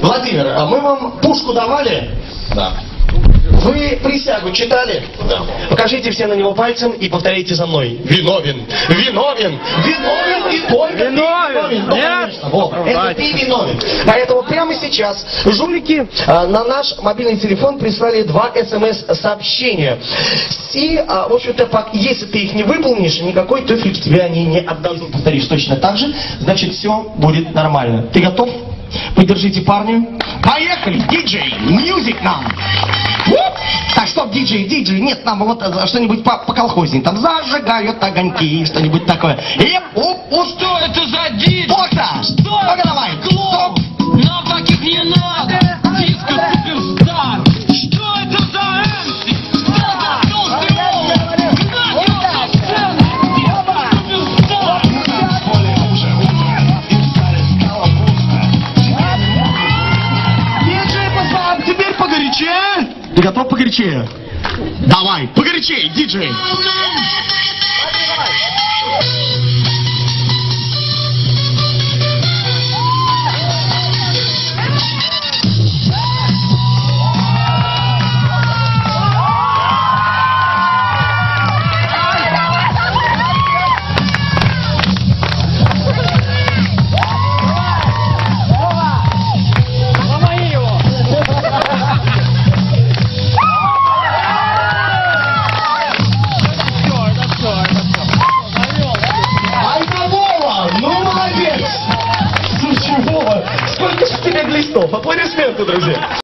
Владимир, а мы вам пушку давали? Да. Вы присягу читали? Да. Покажите все на него пальцем и повторяйте за мной. Виновен, виновен, виновен и только виновен. ты виновен. Ну, конечно, вот, это ты виновен. Поэтому прямо сейчас жулики на наш мобильный телефон прислали 2 смс-сообщения. И, в общем-то, если ты их не выполнишь, никакой туфельки тебе они не отдадут. Повторишь точно так же, значит, все будет нормально. Ты готов? Поддержите парня. Поехали! Диджей! Мьюзик нам! Так, стоп, диджей, нет, нам вот что-нибудь по колхозней. Там зажигают огоньки, что-нибудь такое. И, Что это за диджей? Окта! Что Ну-ка это? давай! Клоун! Нам таких не надо! Диско суперстар! Что это за эмси? Диджей, пацан, теперь погорячее! Ты готов погорячее? Давай, погорячее, диджей! Сколько же тебе глистов? Аплодисменты, друзья!